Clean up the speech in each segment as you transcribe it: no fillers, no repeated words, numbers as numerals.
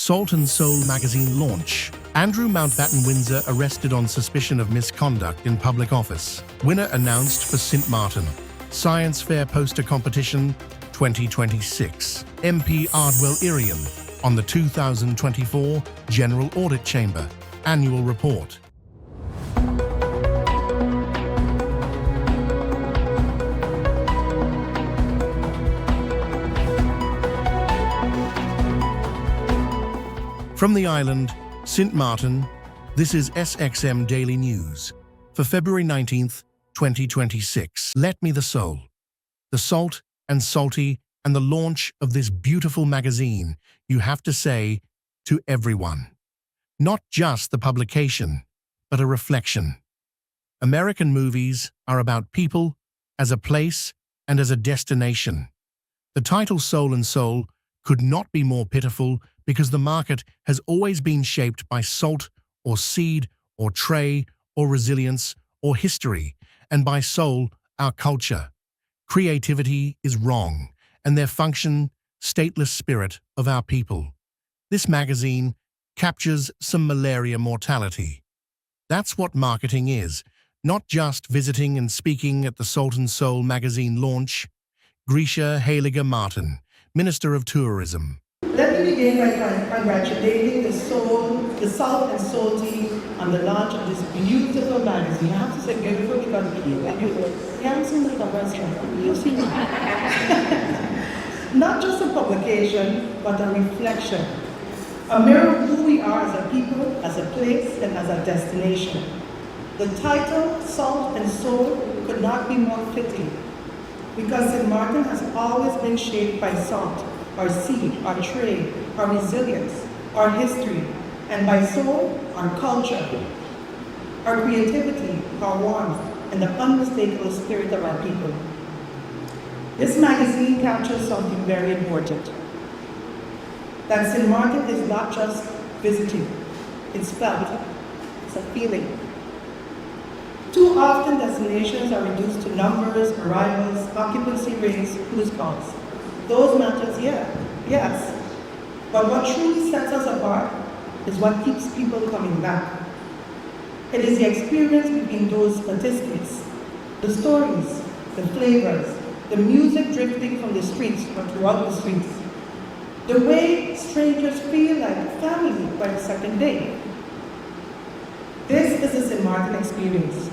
Salt and Soul magazine launch. Andrew Mountbatten Windsor arrested on suspicion of misconduct in public office. Winner announced for St. Martin. Science Fair Poster Competition 2026. MP Ardwell Irian on the 2024 General Audit Chamber Annual Report. From the island, St. Martin, this is SXM Daily News for February 19th, 2026. Let me the soul, the salt and salty, and the launch of this beautiful magazine, you have to say to everyone. Not just the publication, but a reflection. American movies are about people as a place and as a destination. The title Soul and Soul could not be more pitiful because the market has always been shaped by salt or seed or tray or resilience or history, and by soul, our culture. Creativity is wrong, and their function, stateless spirit of our people. This magazine captures some malaria mortality. That's what marketing is, not just visiting and speaking at the Salt and Soul magazine launch. Grisha Haliger Martin, Minister of Tourism. Let me begin by congratulating the Salt and Salty on the launch of this beautiful magazine. I have to say beautiful because you haven't seen like a restaurant. You've seen it. Not just a publication, but a reflection. A mirror of who we are as a people, as a place, and as a destination. The title, Salt and Soul, could not be more fitting, because St. Martin has always been shaped by salt, our seed, our trade, our resilience, our history, and by soul, our culture, our creativity, our warmth, and the unmistakable spirit of our people. This magazine captures something very important. That St. Martin is not just visiting, it's felt, it's a feeling. Too often destinations are reduced to numbers, arrivals, occupancy rates, cruise counts. Those matters, yes. But what truly sets us apart is what keeps people coming back. It is the experience between those statistics, the stories, the flavors, the music drifting from the streets or throughout the streets, the way strangers feel like family by the second day. This is the St. Martin experience,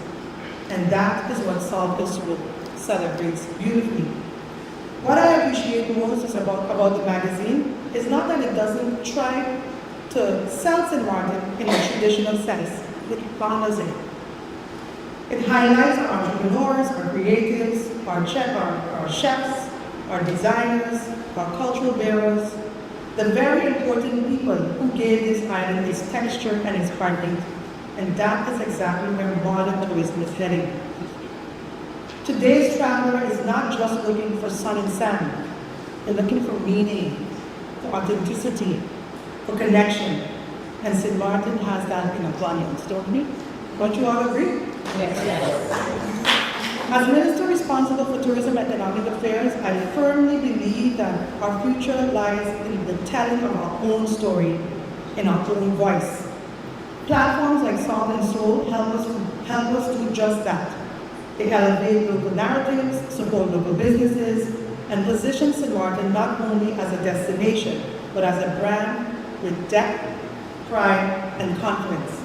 and that is what Salt and Soul celebrates beautifully. What I appreciate most is about the magazine is not that it doesn't try to sell St. Martin in a traditional sense, it honors it. It highlights our entrepreneurs, our creatives, our chefs, our designers, our cultural bearers, the very important people who gave this island its texture and its heartbeat. And that is exactly where modern tourism is heading. Today's traveler is not just looking for sun and sand. They're looking for meaning, for authenticity, for connection. And St. Martin has that in abundance, don't we? Don't you all agree? Yes. As Minister responsible for tourism and economic affairs, I firmly believe that our future lies in the telling of our own story in our own voice. Platforms like Salt and Soul help us do just that. They elevate local narratives, support local businesses, and position St. Martin not only as a destination, but as a brand with depth, pride, and confidence.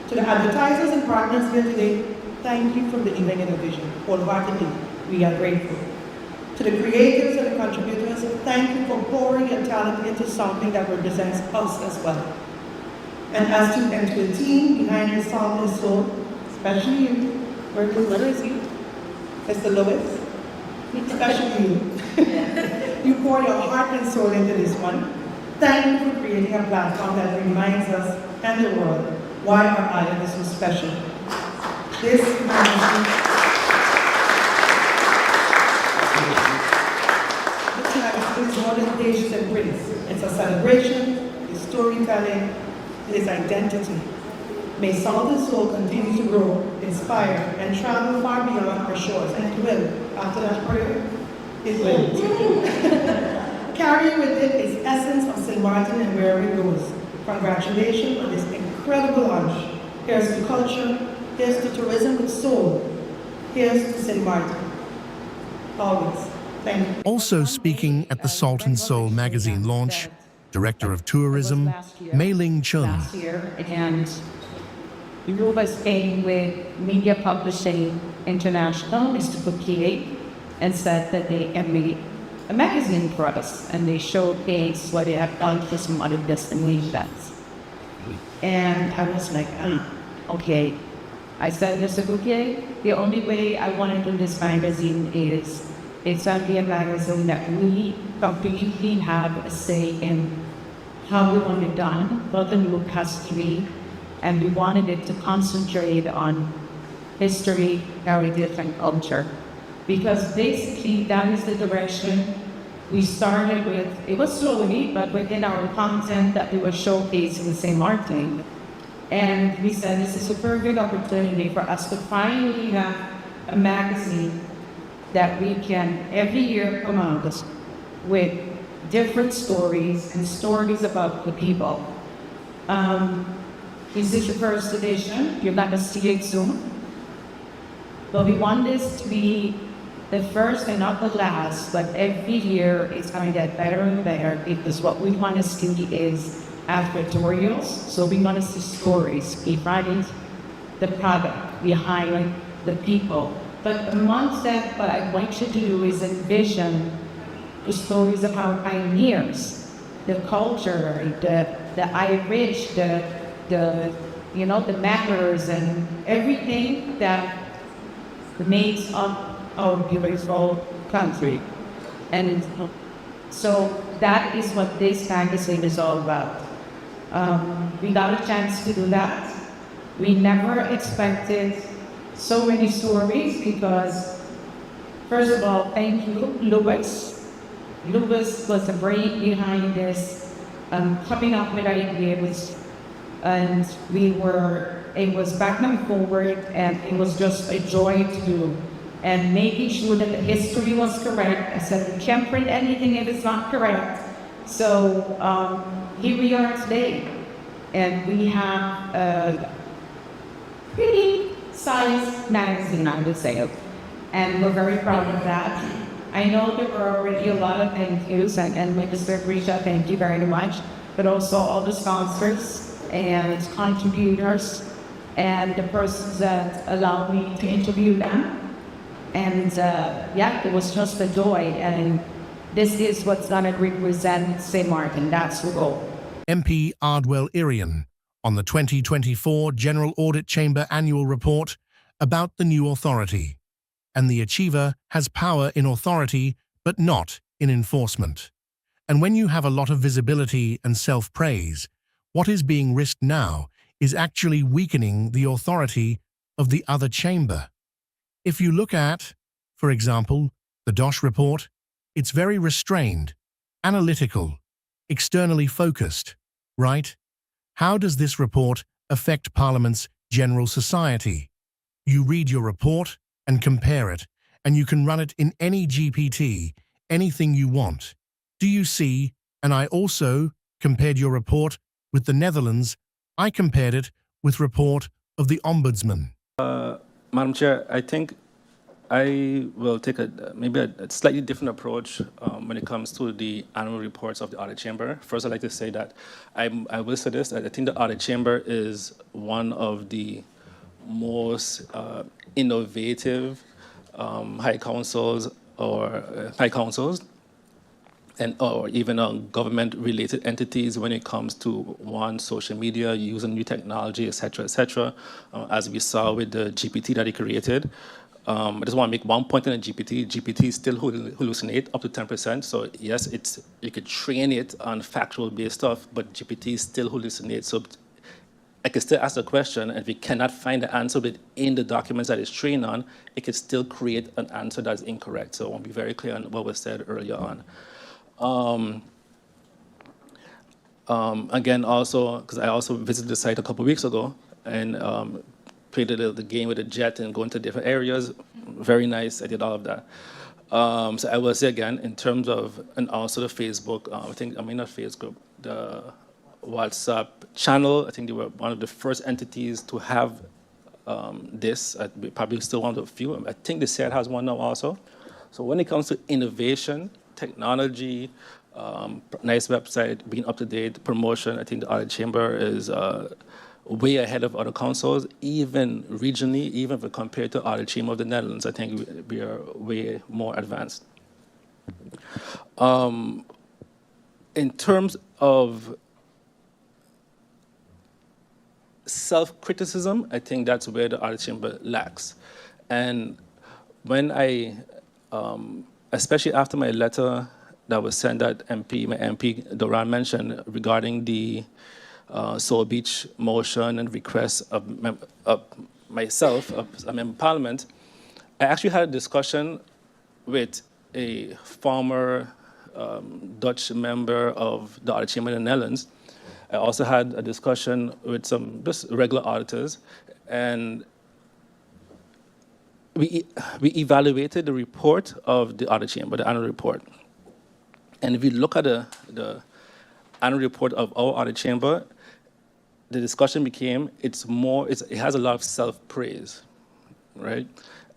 To the advertisers and partners here today, thank you for believing in a vision. Wholeheartedly, we are grateful. To the creatives and the contributors, thank you for pouring your talent into something that represents us as well. And as to the team behind your Salt and Soul, especially you, where is you? Mr. Lewis, especially you. You pour your heart and soul into this one. Thank you for creating a platform that reminds us and the world why our island is so special. This magazine is more than pages and prints. It's a celebration, it's storytelling, it is identity. May Salt and Soul continue to grow, inspire, and travel far beyond our shores. And it will. After that prayer, it will. carrying with it its essence of St. Martin and where it goes. Congratulations on this incredible launch. Here's to culture, here's to tourism with soul, here's to St. Martin. Always. Thank you. Also speaking at the Salt and Soul magazine launch, Director of Tourism, Mei Ling Chun. Last year, and Luba's came with Media Publishing International, Mr. Bouquier, and said that they can make a magazine for us, and they showcase what they have done for some other destinations. And I was like, okay. I said, Mr. Bouquier, the only way I want to do this magazine is it's going to be a magazine that we completely have a say in how we want it done, what the look has to be, and we wanted it to concentrate on history, heritage, and culture. Because basically that is the direction we started with. It was slowly, but within our content that we were showcasing the St. Martin. And we said this is a perfect opportunity for us to finally have a magazine that we can every year come out with different stories and stories about the people. This is the first edition. You're going to see it soon. But we want this to be the first and not the last, but every year it's going to get better and better, because what we want to see is advertorials. So we want to see stories behind the product, behind the people. But amongst that, what I want you to do is envision the stories of our pioneers, the culture, the Irish, the manners and everything that makes up our beautiful country. And so that is what this magazine is all about. We got a chance to do that. We never expected so many stories because, first of all, thank you, Louis. Louis was the brain behind this, coming up with ideas, and it was back and forward, and it was just a joy to do. And making sure that the history was correct. I said, we can't print anything if it's not correct. So here we are today, and we have a pretty sized magazine, I would say, and we're very proud of that. I know there were already a lot of thank yous, and Mr. Grisha, thank you very much, but also all the sponsors and contributors and the persons that allowed me to interview them. And it was just a joy, and this is what's going to represent St. Martin. That's the goal. MP Ardwell Irian on the 2024 General Audit Chamber Annual Report about the new authority. And the achiever has power in authority, but not in enforcement. And when you have a lot of visibility and self-praise, what is being risked now is actually weakening the authority of the other chamber. If you look at, for example, the DOSH report, it's very restrained, analytical, externally focused, right? How does this report affect Parliament's general society? You read your report and compare it, and you can run it in any GPT, anything you want. Do you see? And I also compared your report with the Netherlands. I compared it with report of the Ombudsman. Madam Chair, I think I will take maybe a slightly different approach when it comes to the annual reports of the Audit Chamber. First, I'd like to say that I will say this, that I think the Audit Chamber is one of the most innovative high councils or even government-related entities when it comes to social media, using new technology, etc., as we saw with the GPT that he created. I just want to make one point on the GPT. GPT still hallucinate up to 10%. So yes, you could train it on factual-based stuff, but GPT still hallucinate. So I can still ask the question, and if we cannot find the answer within the documents that it's trained on, it could still create an answer that's incorrect. So I want to be very clear on what was said earlier on. Again, also, because I also visited the site a couple of weeks ago and played the game with the jet and going to different areas. Very nice. I did all of that. So I will say again, in terms of, and also the Facebook, not Facebook, the WhatsApp channel, I think they were one of the first entities to have this. Probably still one of the few. I think the SEAT has one now also. So when it comes to innovation, technology, nice website, being up to date, promotion, I think the Audit Chamber is way ahead of other councils, even regionally, even if we compare to Audit Chamber of the Netherlands. I think we are way more advanced. In terms of self-criticism, I think that's where the Audit Chamber lacks. And when especially after my letter that was sent that my MP Doran mentioned regarding the Soul Beach motion and request of myself, as a member of Parliament, I actually had a discussion with a former Dutch member of the Audit Chamber in the Netherlands. I also had a discussion with some just regular auditors, and we evaluated the report of the Audit Chamber, the annual report. And if you look at the annual report of our Audit Chamber, the discussion became it has a lot of self-praise, right?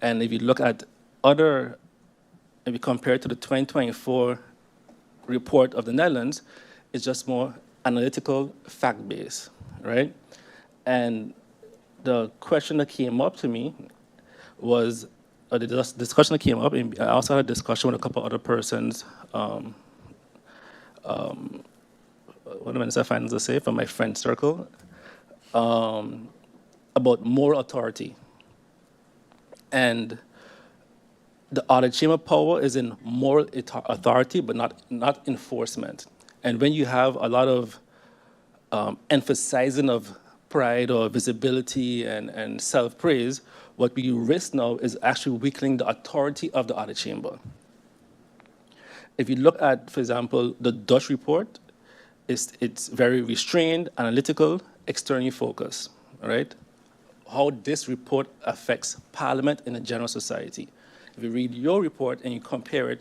And if you look at if you compare it to the 2024 report of the Netherlands, it's just more analytical, fact-based, right? And the question that came up to me was, the discussion that came up, and I also had a discussion with a couple other persons, what the Minister of Finance to say, from my friend circle, about moral authority. And the Audit Chamber power is in moral authority, but not enforcement. And when you have a lot of emphasizing of pride or visibility and self-praise, what we risk now is actually weakening the authority of the Audit Chamber. If you look at, for example, the Dutch report, it's very restrained, analytical, externally focused, right? How this report affects Parliament and the general society. If you read your report and you compare it,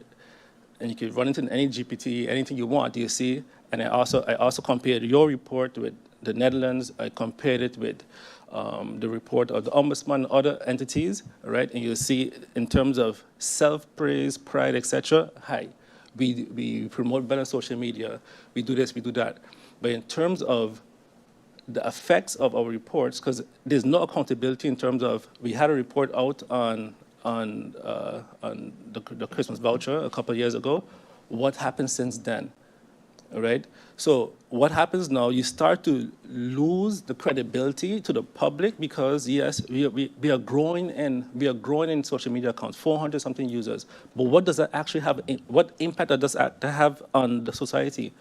and you can run into any GPT, anything you want, you see. And I also compared your report with the Netherlands. I compared it with the report of the Ombudsman and other entities, right? And you'll see in terms of self-praise, pride, etc. Hi, we promote better social media. We do this, we do that. But in terms of the effects of our reports, because there's no accountability in terms of, we had a report out on the Christmas voucher a couple of years ago. What happened since then? All right. So what happens now? You start to lose the credibility to the public because yes, we are growing in social media accounts, 400 something users. But what does that actually have? What impact does that have on the society?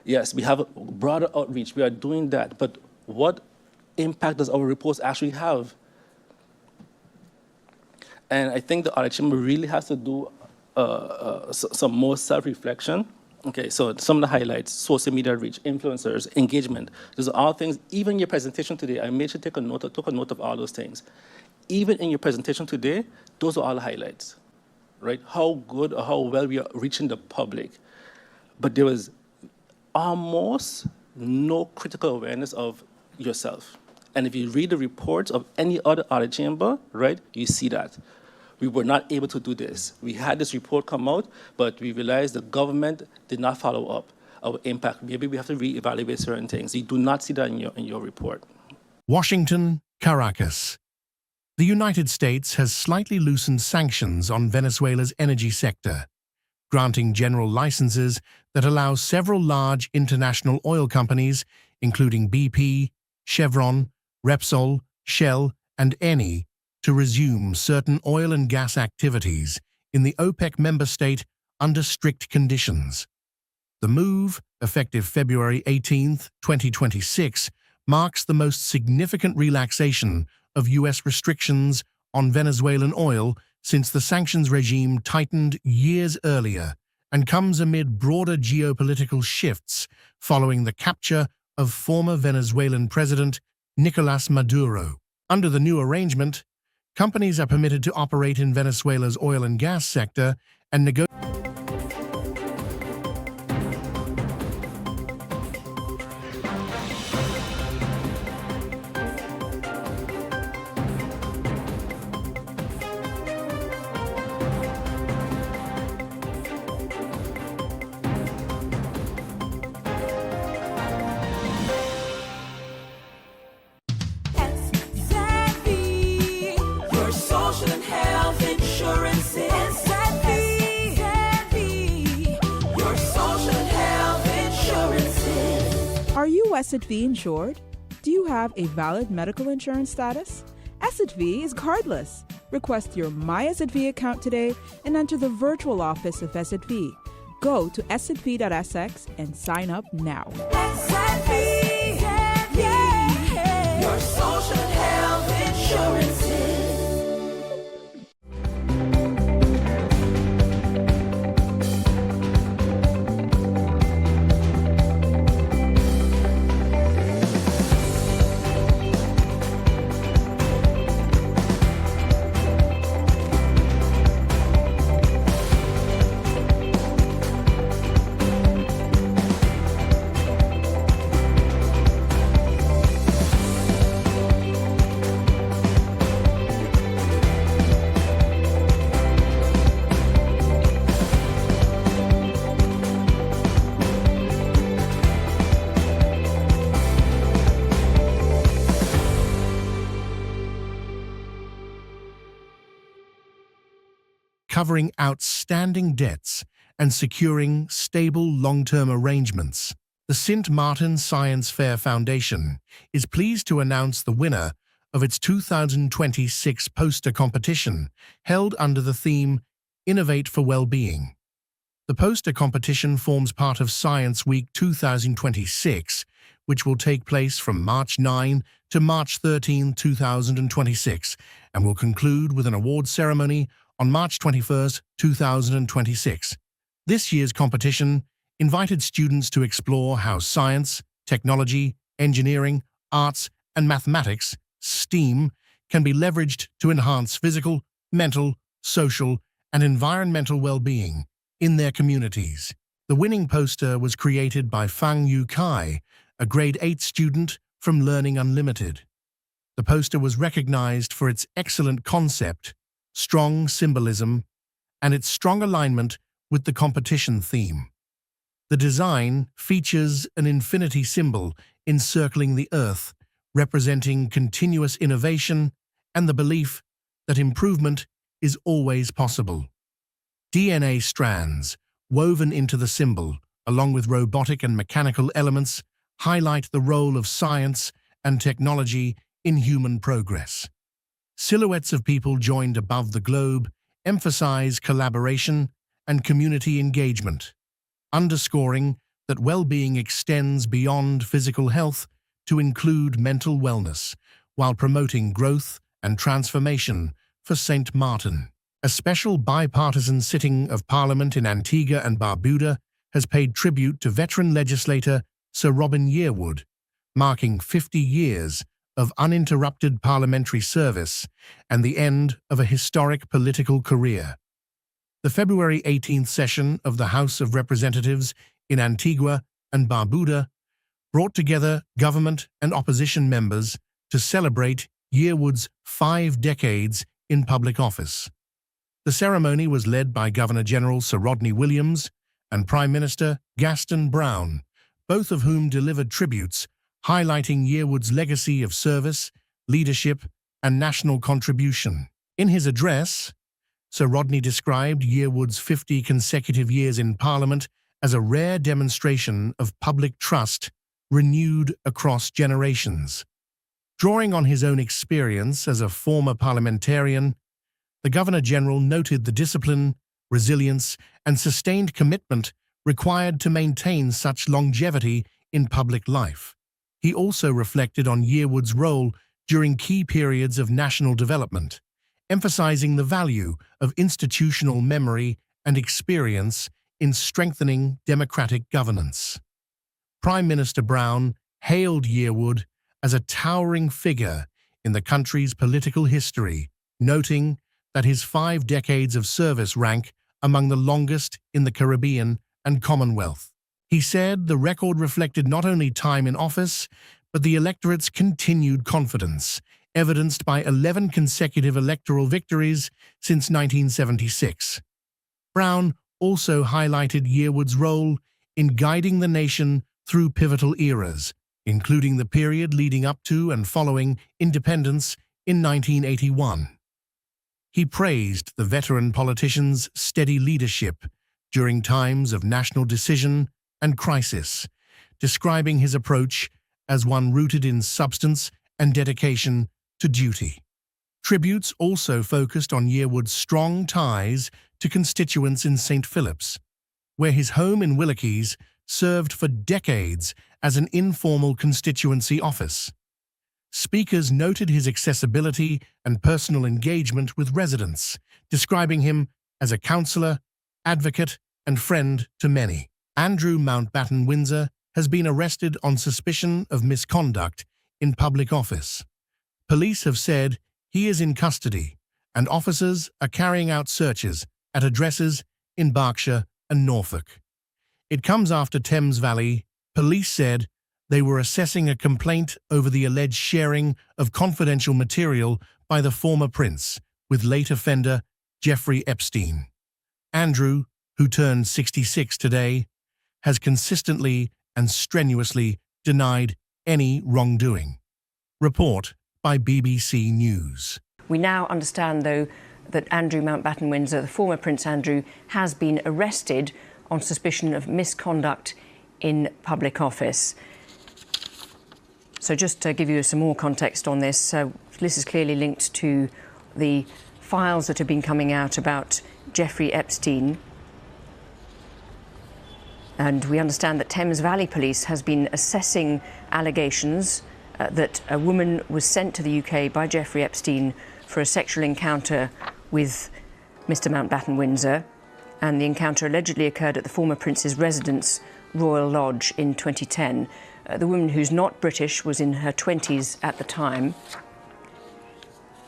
Yes, we have a broader outreach. We are doing that. But what impact does our reports actually have? And I think the Audit Chamber really has to do some more self-reflection. Okay, so some of the highlights: social media reach, influencers, engagement. Those are all things. Even in your presentation today, I made sure to took a note of all those things. Even in your presentation today, those are all the highlights, right? How good or how well we are reaching the public. But there was almost no critical awareness of yourself. And if you read the reports of any other Audit Chamber, right, you see that. We were not able to do this. We had this report come out, but we realized the government did not follow up our impact. Maybe we have to reevaluate certain things. You do not see that in your report. Washington, Caracas. The United States has slightly loosened sanctions on Venezuela's energy sector, granting general licenses that allow several large international oil companies, including BP, Chevron, Repsol, Shell, and Eni, to resume certain oil and gas activities in the OPEC member state under strict conditions. The move, effective February 18, 2026, marks the most significant relaxation of U.S. restrictions on Venezuelan oil since the sanctions regime tightened years earlier, and comes amid broader geopolitical shifts following the capture of former Venezuelan President Nicolás Maduro. Under the new arrangement, companies are permitted to operate in Venezuela's oil and gas sector and negotiate. Your social and health insurance is your social and health insurances. Are you SXV insured? Do you have a valid medical insurance status? SXV is cardless. Request your My SXV account today and enter the virtual office of SXV. Go to sxv.sx and sign up now. Your social and health insurances. Covering outstanding debts and securing stable long-term arrangements. The St. Martin Science Fair Foundation is pleased to announce the winner of its 2026 poster competition, held under the theme Innovate for Wellbeing. The poster competition forms part of Science Week 2026, which will take place from March 9 to March 13, 2026, and will conclude with an award ceremony on March 21, 2026. This year's competition invited students to explore how science, technology, engineering, arts, and mathematics, STEAM, can be leveraged to enhance physical, mental, social, and environmental well-being in their communities. The winning poster was created by Fang Yu Kai, a grade 8 student from Learning Unlimited. The poster was recognized for its excellent concept, strong symbolism, and its strong alignment with the competition theme. The design features an infinity symbol encircling the Earth, representing continuous innovation and the belief that improvement is always possible. DNA strands, woven into the symbol, along with robotic and mechanical elements, highlight the role of science and technology in human progress. Silhouettes of people joined above the globe emphasize collaboration and community engagement, underscoring that well-being extends beyond physical health to include mental wellness, while promoting growth and transformation for St. Martin. A special bipartisan sitting of Parliament in Antigua and Barbuda has paid tribute to veteran legislator Sir Robin Yearwood, marking 50 years of uninterrupted parliamentary service and the end of a historic political career. The February 18th session of the House of Representatives in Antigua and Barbuda brought together government and opposition members to celebrate Yearwood's 5 decades in public office. The ceremony was led by Governor-General Sir Rodney Williams and Prime Minister Gaston Brown, both of whom delivered tributes highlighting Yearwood's legacy of service, leadership, and national contribution. In his address, Sir Rodney described Yearwood's 50 consecutive years in Parliament as a rare demonstration of public trust renewed across generations. Drawing on his own experience as a former parliamentarian, the Governor-General noted the discipline, resilience, and sustained commitment required to maintain such longevity in public life. He also reflected on Yearwood's role during key periods of national development, emphasizing the value of institutional memory and experience in strengthening democratic governance. Prime Minister Brown hailed Yearwood as a towering figure in the country's political history, noting that his 5 decades of service rank among the longest in the Caribbean and Commonwealth. He said the record reflected not only time in office, but the electorate's continued confidence, evidenced by 11 consecutive electoral victories since 1976. Brown also highlighted Yearwood's role in guiding the nation through pivotal eras, including the period leading up to and following independence in 1981. He praised the veteran politician's steady leadership during times of national decision and crisis, describing his approach as one rooted in substance and dedication to duty. Tributes also focused on Yearwood's strong ties to constituents in St. Philip's, where his home in Willikies served for decades as an informal constituency office. Speakers noted his accessibility and personal engagement with residents, describing him as a counsellor, advocate, and friend to many. Andrew Mountbatten Windsor has been arrested on suspicion of misconduct in public office. Police have said he is in custody, and officers are carrying out searches at addresses in Berkshire and Norfolk. It comes after Thames Valley police said they were assessing a complaint over the alleged sharing of confidential material by the former prince with late offender Jeffrey Epstein. Andrew, who turned 66 today, has consistently and strenuously denied any wrongdoing. Report by BBC News. We now understand, though, that Andrew Mountbatten Windsor, the former Prince Andrew, has been arrested on suspicion of misconduct in public office. So just to give you some more context on this, this is clearly linked to the files that have been coming out about Jeffrey Epstein. And we understand that Thames Valley Police has been assessing allegations that a woman was sent to the UK by Jeffrey Epstein for a sexual encounter with Mr. Mountbatten Windsor, and the encounter allegedly occurred at the former Prince's residence, Royal Lodge, in 2010. The woman, who's not British, was in her 20s at the time.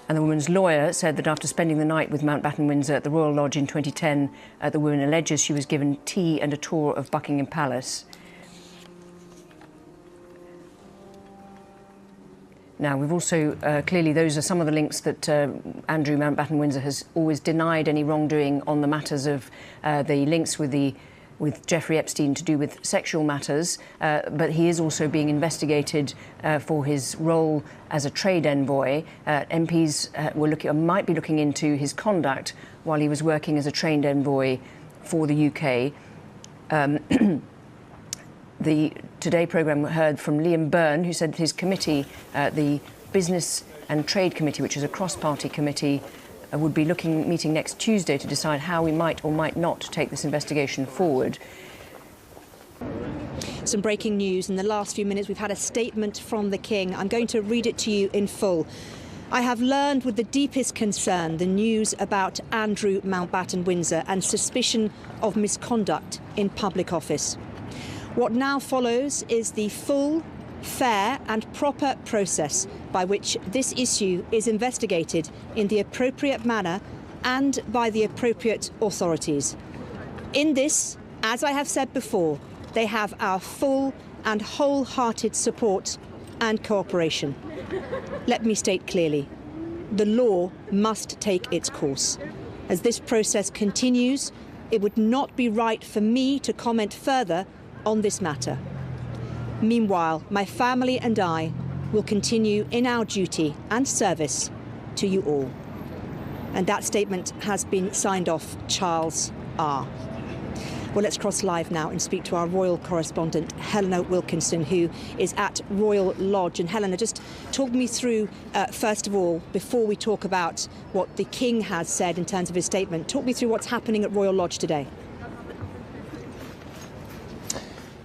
And the woman's lawyer said that after spending the night with Mountbatten Windsor at the Royal Lodge in 2010, the woman alleges she was given tea and a tour of Buckingham Palace. Now, we've also, clearly those are some of the links that Andrew Mountbatten Windsor has always denied any wrongdoing on the matters of the links with Jeffrey Epstein to do with sexual matters, but he is also being investigated for his role as a trade envoy. MPs might be looking into his conduct while he was working as a trade envoy for the UK. The Today programme heard from Liam Byrne, who said that his committee, the Business and Trade Committee, which is a cross-party committee, would be meeting next Tuesday to decide how we might or might not take this investigation forward. Some breaking news. In the last few minutes, we've had a statement from the King. I'm going to read it to you in full. I have learned with the deepest concern the news about Andrew Mountbatten Windsor and suspicion of misconduct in public office. What now follows is the full, fair and proper process by which this issue is investigated in the appropriate manner and by the appropriate authorities. In this, as I have said before, they have our full and wholehearted support and cooperation. Let me state clearly, the law must take its course. As this process continues, it would not be right for me to comment further on this matter. Meanwhile, my family and I will continue in our duty and service to you all. And that statement has been signed off, Charles R. Well, let's cross live now and speak to our royal correspondent, Helena Wilkinson, who is at Royal Lodge. And Helena, just talk me through, first of all, before we talk about what the King has said in terms of his statement, talk me through what's happening at Royal Lodge today.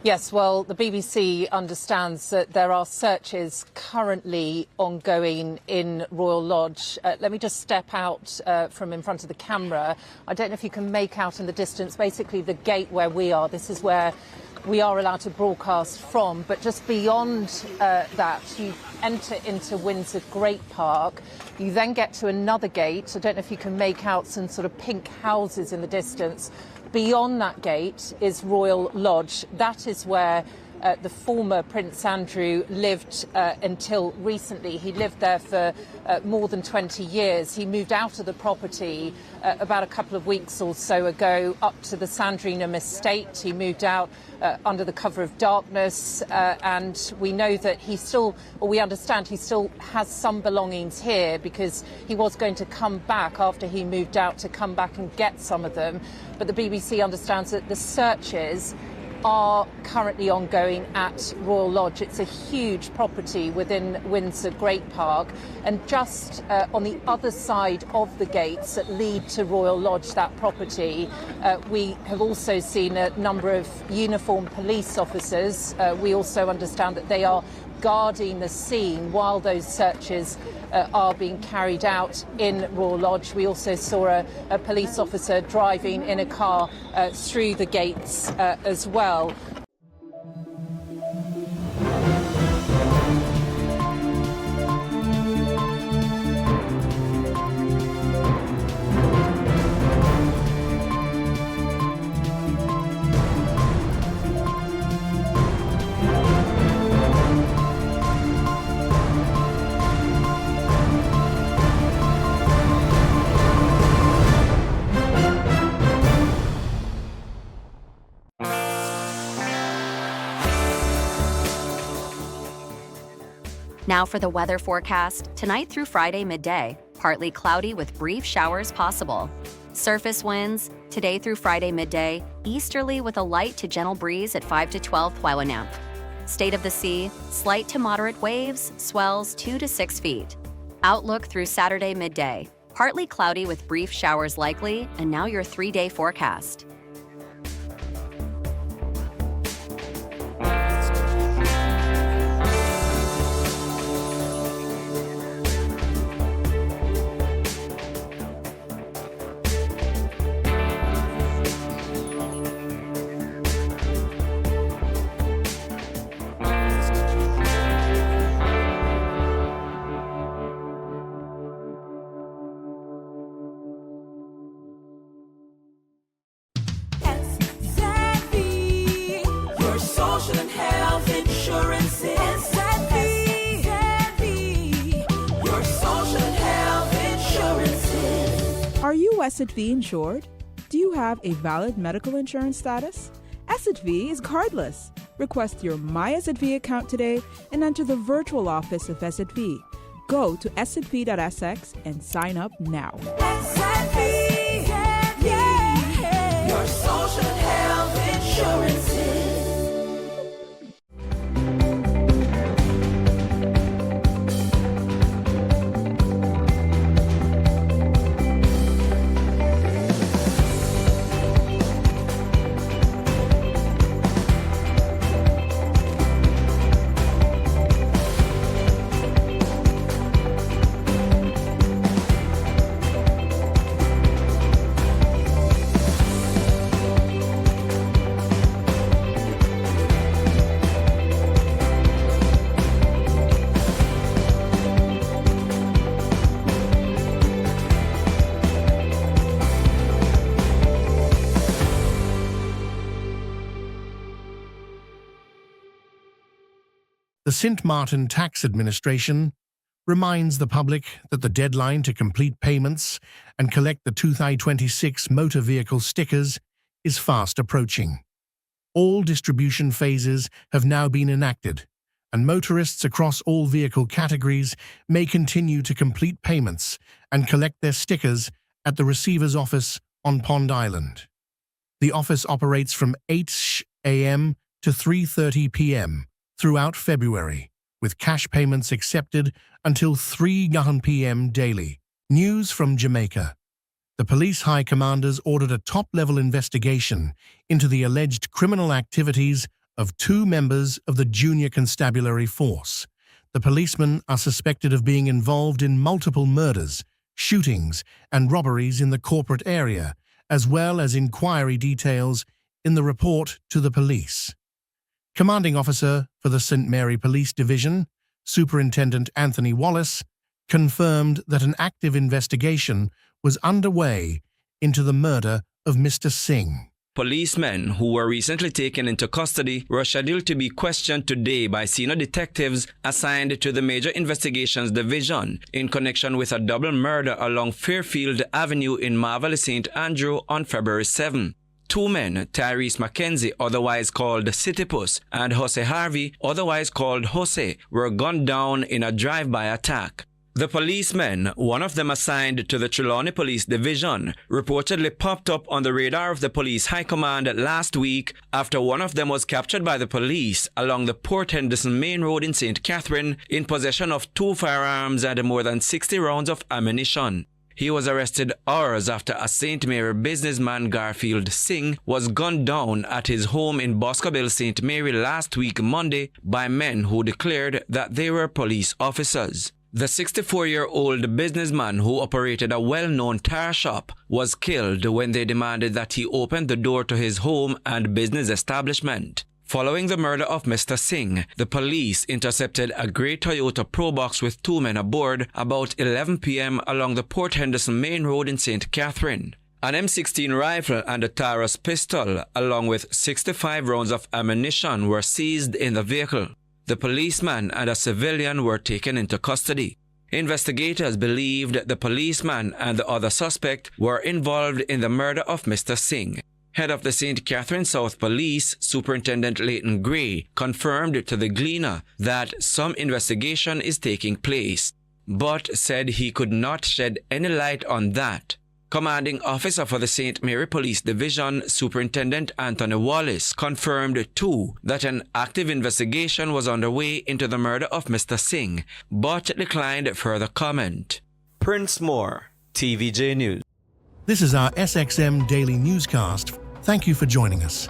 Yes, well, the BBC understands that there are searches currently ongoing in Royal Lodge. Let me just step out from in front of the camera. I don't know if you can make out in the distance, basically the gate where we are. This is where we are allowed to broadcast from. But just beyond that, you enter into Windsor Great Park. You then get to another gate. I don't know if you can make out some sort of pink houses in the distance. Beyond that gate is Royal Lodge. That is where the former Prince Andrew lived until recently. He lived there for more than 20 years. He moved out of the property about a couple of weeks or so ago up to the Sandringham estate. He moved out under the cover of darkness, and we know that he still, or we understand he still has some belongings here, because he was going to come back after he moved out to come back and get some of them. But the BBC understands that the searches are currently ongoing at Royal Lodge. It's a huge property within Windsor Great Park, and just on the other side of the gates that lead to Royal Lodge, that property, we have also seen a number of uniformed police officers. We also understand that they are guarding the scene while those searches are being carried out in Royal Lodge. We also saw a police officer driving in a car through the gates as well. Now for the weather forecast. Tonight through Friday midday, partly cloudy with brief showers possible. Surface winds, today through Friday midday, easterly with a light to gentle breeze at 5 to 12 Pwywanyamp. State of the sea, slight to moderate waves, swells 2 to 6 feet. Outlook through Saturday midday, partly cloudy with brief showers likely, and now your 3-day forecast. Your social and health insurance is your social and health insurance. Are you SXV insured? Do you have a valid medical insurance status? SXV is cardless. Request your My SXV account today and enter the virtual office of SXV. Go to sxv.sx and sign up now. Your social and health insurances. The St. Martin Tax Administration reminds the public that the deadline to complete payments and collect the 2026 motor vehicle stickers is fast approaching. All distribution phases have now been enacted, and motorists across all vehicle categories may continue to complete payments and collect their stickers at the receiver's office on Pond Island. The office operates from 8 a.m. to 3:30 p.m. throughout February, with cash payments accepted until 3 p.m. daily. News from Jamaica. The police high commanders ordered a top-level investigation into the alleged criminal activities of 2 members of the Junior Constabulary Force. The policemen are suspected of being involved in multiple murders, shootings, and robberies in the corporate area, as well as inquiry details in the report to the police. Commanding Officer for the St. Mary Police Division, Superintendent Anthony Wallace, confirmed that an active investigation was underway into the murder of Mr. Singh. Policemen who were recently taken into custody were scheduled to be questioned today by senior detectives assigned to the Major Investigations Division in connection with a double murder along Fairfield Avenue in Marvelous St. Andrew on February 7. Two men, Tyrese Mackenzie, otherwise called Citypus, and Jose Harvey, otherwise called Jose, were gunned down in a drive-by attack. The policemen, one of them assigned to the Trelawney Police Division, reportedly popped up on the radar of the police high command last week after one of them was captured by the police along the Port Henderson Main Road in St. Catherine in possession of 2 firearms and more than 60 rounds of ammunition. He was arrested hours after a St. Mary businessman, Garfield Singh, was gunned down at his home in Boscobel, St. Mary last week Monday by men who declared that they were police officers. The 64-year-old businessman who operated a well-known tire shop was killed when they demanded that he open the door to his home and business establishment. Following the murder of Mr. Singh, the police intercepted a grey Toyota Probox with 2 men aboard about 11 p.m. along the Port Henderson Main Road in St. Catherine. An M16 rifle and a Taurus pistol, along with 65 rounds of ammunition, were seized in the vehicle. The policeman and a civilian were taken into custody. Investigators believed the policeman and the other suspect were involved in the murder of Mr. Singh. Head of the St. Catherine South Police, Superintendent Leighton Gray, confirmed to the Gleaner that some investigation is taking place, but said he could not shed any light on that. Commanding Officer for the St. Mary Police Division, Superintendent Anthony Wallace, confirmed too that an active investigation was underway into the murder of Mr. Singh, but declined further comment. Prince Moore, TVJ News. This is our SXM Daily Newscast. Thank you for joining us.